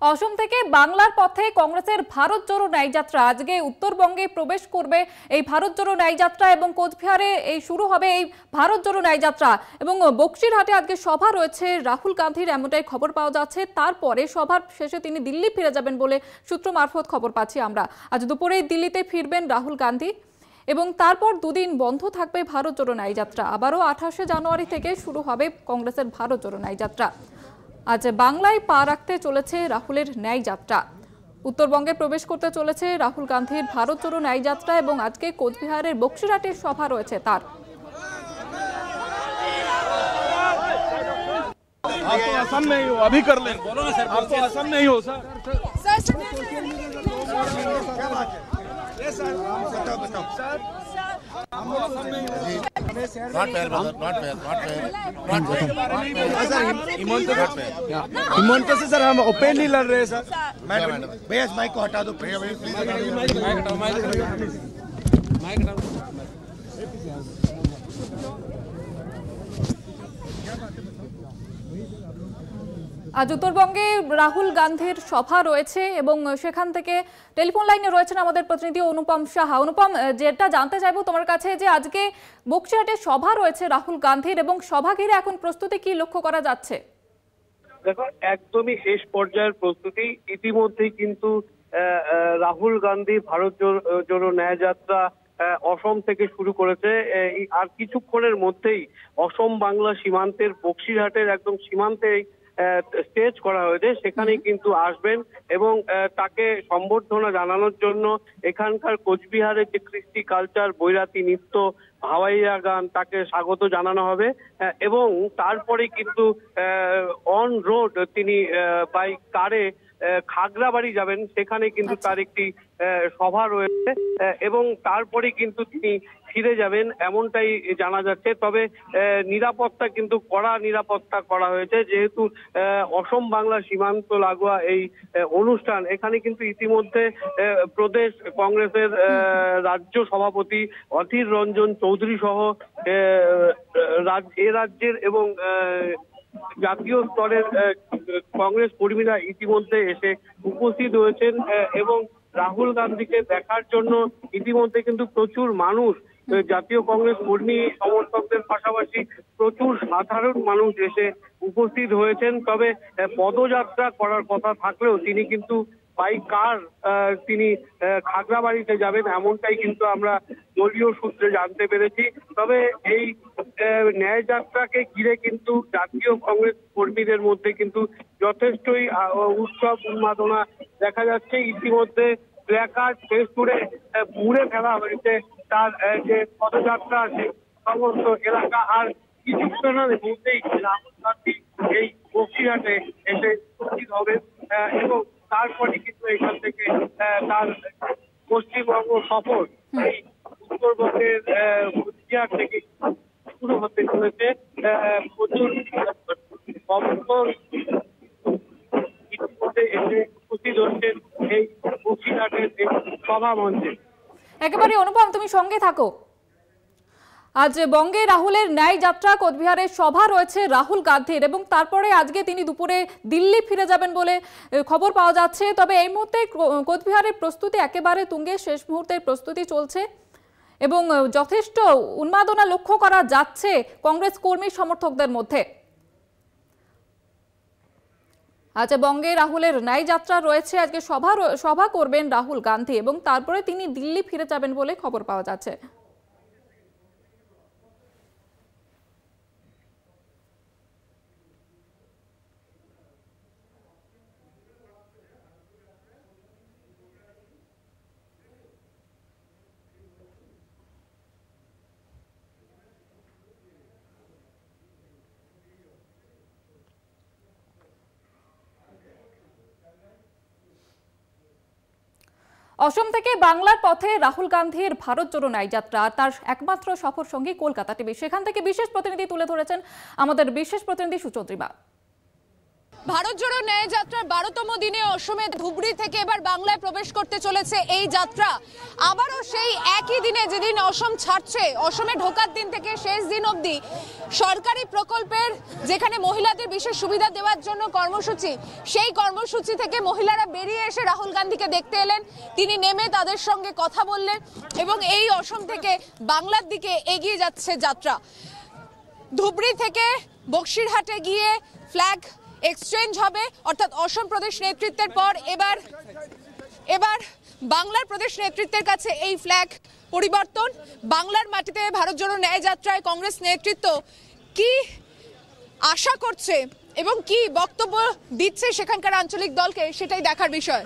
অসম থেকে বাংলার পথে কংগ্রেসের ভারত জোড়ো ন্যায় যাত্রা আজকে উত্তরবঙ্গে প্রবেশ করবে। এই ভারত জোড়ো ন্যায় যাত্রা এবং কোচবিহারে এই শুরু হবে এই ভারত জোড়ো ন্যায় যাত্রা এবং বক্সিরহাটে আজকে সভা রয়েছে রাহুল গান্ধীর, এমনটাই খবর পাওয়া যাচ্ছে। তারপরে সভার শেষে তিনি দিল্লি ফিরে যাবেন বলে সূত্র মারফত খবর পাচ্ছি আমরা। আজ দুপুরে দিল্লিতে ফিরবেন রাহুল গান্ধী এবং তারপর দুদিন বন্ধ থাকবে ভারত জোড়ো ন্যায় যাত্রা। আবারও 28শে জানুয়ারি থেকে শুরু হবে কংগ্রেসের ভারত জোড়ো ন্যায় যাত্রা। আজ বাংলায় পা রাখতে চলেছে রাহুলের ন্যায় যাত্রা। উত্তরবঙ্গে প্রবেশ করতে চলেছে রাহুল গান্ধীর ভারত জোড়ো ন্যায় যাত্রা এবং আজকে কোচবিহারের বক্সিরহাটের সভা রয়েছে তার। आप तो असम में ही हो, अभी कर लें। बोलो ना सर, आप तो असम में ही हो सर। हिमंत से सर हम ओपनली लड़ रहे हैं सर। भैया इस माइक को हटा दो प्लीज। আজ উত্তরবঙ্গে রাহুল গান্ধীর সভা রয়েছে এবং সেখান থেকে টেলিফোন লাইনে রয়েছেন আমাদের প্রতিনিধি অনুপম সাহা। অনুপম, যেটা জানতে চাইবো তোমার কাছে যে আজকে বক্সিরহাটে সভা রয়েছে রাহুল গান্ধীর এবং সভা ঘিরে এখন প্রস্তুতি কি লক্ষ্য করা যাচ্ছে? দেখো, একদমই শেষ পর্যায়ের প্রস্তুতি। ইতিমধ্যেই কিন্তু রাহুল গান্ধী ভারত জোড়ো ন্যায় যাত্রা অসম থেকে শুরু করেছে। আর কিছুক্ষণের মধ্যেই অসম বাংলা সীমান্তের বক্সিরহাটের একদম সীমান্তেই স্টেজ করা হয়েছে, সেখানেই কিন্তু আসবেন এবং তাকে সম্বর্ধনা জানানোর জন্য এখানকার কোচবিহারের যে কৃষ্টি কালচার, বৈরাতি নৃত্য, হাওয়াইয়া গান, তাকে স্বাগত জানানো হবে এবং তারপরে কিন্তু অন রোড তিনি বাই কারে খাগড়াবাড়ি যাবেন। সেখানে কিন্তু তার একটি সভা রয়েছে এবং তারপরে কিন্তু তিনি ফিরে যাবেন এমনটাই জানা যাচ্ছে। তবে নিরাপত্তা কিন্তু কড়া নিরাপত্তা করা হয়েছে, যেহেতু অসম বাংলা সীমান্ত লাগোয়া এই অনুষ্ঠান। এখানে কিন্তু ইতিমধ্যে প্রদেশ কংগ্রেসের রাজ্য সভাপতি অধীর রঞ্জন চৌধুরী সহ এ রাজ্যের এবং জাতীয় স্তরের কংগ্রেস কর্মীরা ইতিমধ্যে এসে উপস্থিত হয়েছেন এবং রাহুল গান্ধীকে দেখার জন্য ইতিমধ্যে কিন্তু প্রচুর মানুষ, জাতীয় কংগ্রেস কর্মী সমর্থকদের পাশাপাশি প্রচুর সাধারণ মানুষ এসে উপস্থিত হয়েছেন। তবে পদযাত্রা করার কথা থাকলেও তিনি কিন্তু বাই কার তিনি খাগড়াবাড়িতে যাবেন, এমনটাই কিন্তু আমরা দলীয় সূত্রে জানতে পেরেছি। তবে এই ন্যায় যাত্রাকে ঘিরে কিন্তু জাতীয় কংগ্রেস কর্মীদের মধ্যে কিন্তু যথেষ্টই উৎসব উন্মাদনা দেখা যাচ্ছে। ইতিমধ্যে প্ল্যাকার্ড শেষ করে মুড়ে ফেলা হয়েছে তার যে পদযাত্রা আছে সমস্ত এলাকা। আর কিছুক্ষণের মধ্যেই রাহুল গান্ধী এই বক্সিরহাটে এসে উপস্থিত হবেন এবং তারপরে কিন্তু এখান থেকে তার পশ্চিমবঙ্গ সফর এই উত্তরবঙ্গের কুচবিহার থেকে শুরু হতে চলেছে। প্রচুর ইতিমধ্যে এসে উপস্থিত হচ্ছেন এই বক্সিরহাটের সভা মঞ্চে। একেবারে অনুপম, তুমি সঙ্গে থাকো। আজ বঙ্গে রাহুলের ন্যায় যাত্রা, কোচবিহারের সভা রয়েছে রাহুল গান্ধীর এবং তারপরে আজকে তিনি দুপুরে দিল্লি ফিরে যাবেন বলে খবর পাওয়া যাচ্ছে। তবে এই মুহূর্তে কোচবিহারের প্রস্তুতি একেবারে তুঙ্গে, শেষ মুহূর্তের প্রস্তুতি চলছে এবং যথেষ্ট উন্মাদনা লক্ষ্য করা যাচ্ছে কংগ্রেস কর্মী সমর্থকদের মধ্যে। আজ বঙ্গে রাহুলের ন্যায় যাত্রা রয়েছে, আজকে সভা করবেন রাহুল গান্ধী এবং তারপরে তিনি দিল্লি ফিরে যাবেন বলে খবর পাওয়া যাচ্ছে। অসম থেকে বাংলার পথে রাহুল গান্ধীর ভারত জোড়ো ন্যায় যাত্রা, তার একমাত্র সফর সঙ্গী কলকাতা টিভি। সেখান থেকে বিশেষ প্রতিনিধি তুলে ধরেছেন আমাদের বিশেষ প্রতিনিধি সুচন্দ্রিমা। ভারত জোড়ো ন্যায় যাত্রার 12 12তম দিনে অসমে ধুবড়ি থেকে এবার বাংলায় প্রবেশ করতে চলেছে এই যাত্রা। আবারও সেই একই দিনে যেদিন অসম ছাড়ছে, অসমে ঢোকার দিন থেকে শেষ দিন অবধি সরকারি প্রকল্পের যেখানে মহিলাদের বিশেষ সুবিধা দেওয়ার জন্য কর্মসূচি, সেই কর্মসূচি থেকে মহিলারা বেরিয়ে এসে রাহুল গান্ধীকে দেখতে এলেন। তিনি নেমে তাদের সঙ্গে কথা বললেন এবং এই অসম থেকে বাংলার দিকে এগিয়ে যাচ্ছে যাত্রা। ধুবড়ি থেকে বক্সিরহাটে গিয়ে ফ্ল্যাগ এক্সচেঞ্জ হবে, অর্থাৎ অসম প্রদেশ নেতৃত্বের পর এবার বাংলার প্রদেশ নেতৃত্বের কাছে এই ফ্ল্যাগ পরিবর্তন। বাংলার মাটিতে ভারত জোড়ো ন্যায় যাত্রায় কংগ্রেস নেতৃত্ব কি আশা করছে এবং কি বক্তব্য দিচ্ছে সেখানকার আঞ্চলিক দলকে, সেটাই দেখার বিষয়।